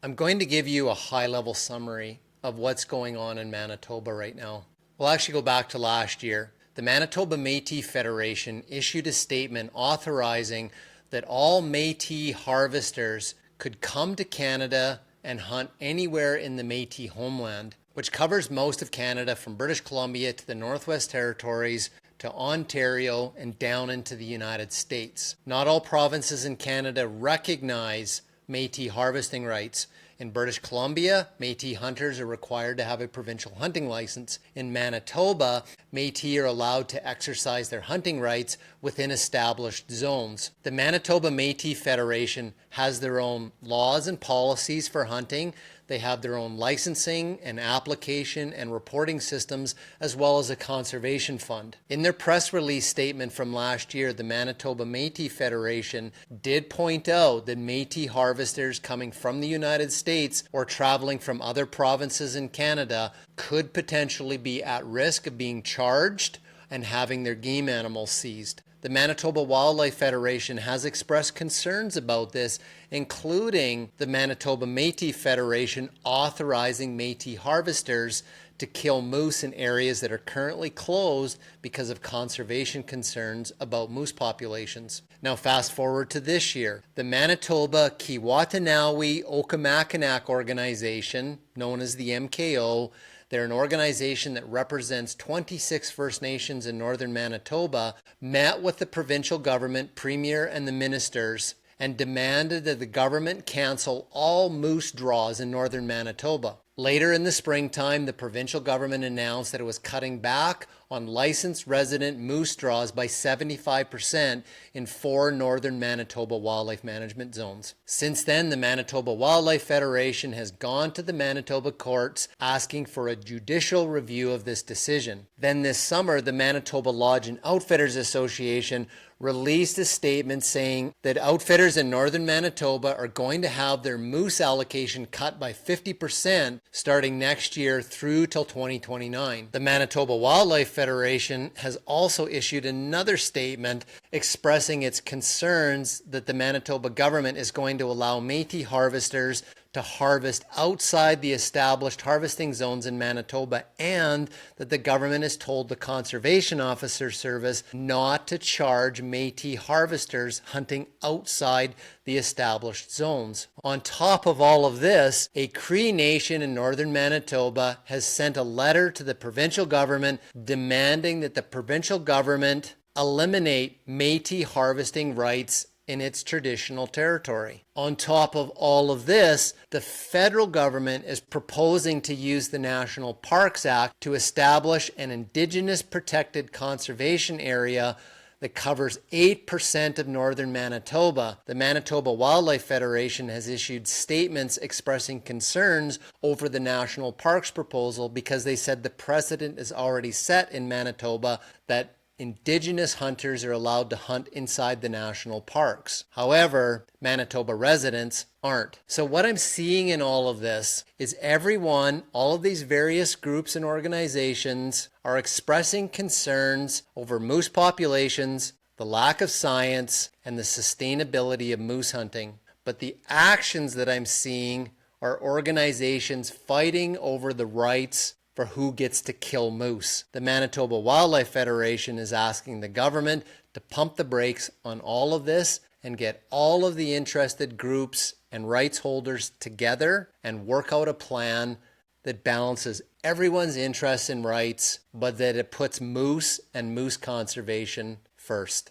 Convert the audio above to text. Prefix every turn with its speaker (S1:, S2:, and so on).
S1: I'm going to give you a high-level summary of what's going on in Manitoba right now. We'll actually go back to last year. The Manitoba Métis Federation issued a statement authorizing that all Métis harvesters could come to Canada and hunt anywhere in the Métis homeland, which covers most of Canada from British Columbia to the Northwest Territories to Ontario and down into the United States. Not all provinces in Canada recognize Métis harvesting rights. In British Columbia, Métis hunters are required to have a provincial hunting license. In Manitoba, Métis are allowed to exercise their hunting rights within established zones. The Manitoba Métis Federation has their own laws and policies for hunting. They have their own licensing and application and reporting systems, as well as a conservation fund. In their press release statement from last year, the Manitoba Métis Federation did point out that Métis harvesters coming from the United States or traveling from other provinces in Canada could potentially be at risk of being charged and having their game animals seized. The Manitoba Wildlife Federation has expressed concerns about this, including the Manitoba Métis Federation authorizing Métis harvesters to kill moose in areas that are currently closed because of conservation concerns about moose populations. Now fast forward to this year. The Manitoba Keewatin Okimakanak organization, known as the MKO, they're an organization that represents 26 First Nations in northern Manitoba, met with the provincial government, premier, and the ministers, and demanded that the government cancel all moose draws in northern Manitoba. Later in the springtime, the provincial government announced that it was cutting back on licensed resident moose draws by 75% in 4 northern Manitoba wildlife management zones. Since then, the Manitoba Wildlife Federation has gone to the Manitoba courts asking for a judicial review of this decision. Then this summer, the Manitoba Lodge and Outfitters Association released a statement saying that outfitters in northern Manitoba are going to have their moose allocation cut by 50% starting next year through till 2029. The Manitoba Wildlife Federation has also issued another statement expressing its concerns that the Manitoba government is going to allow Métis harvesters to harvest outside the established harvesting zones in Manitoba, and that the government has told the Conservation Officer Service not to charge Métis harvesters hunting outside the established zones. On top of all of this, a Cree Nation in northern Manitoba has sent a letter to the provincial government demanding that the provincial government eliminate Métis harvesting rights in its traditional territory. On top of all of this, the federal government is proposing to use the National Parks Act to establish an Indigenous protected conservation area that covers 8% of northern Manitoba. The Manitoba Wildlife Federation has issued statements expressing concerns over the National Parks proposal because they said the precedent is already set in Manitoba that Indigenous hunters are allowed to hunt inside the national parks. However, Manitoba residents aren't. So what I'm seeing in all of this is all of these various groups and organizations are expressing concerns over moose populations, the lack of science, and the sustainability of moose hunting. But the actions that I'm seeing are organizations fighting over the rights for who gets to kill moose. The Manitoba Wildlife Federation is asking the government to pump the brakes on all of this and get all of the interested groups and rights holders together and work out a plan that balances everyone's interests and rights, but that it puts moose and moose conservation first.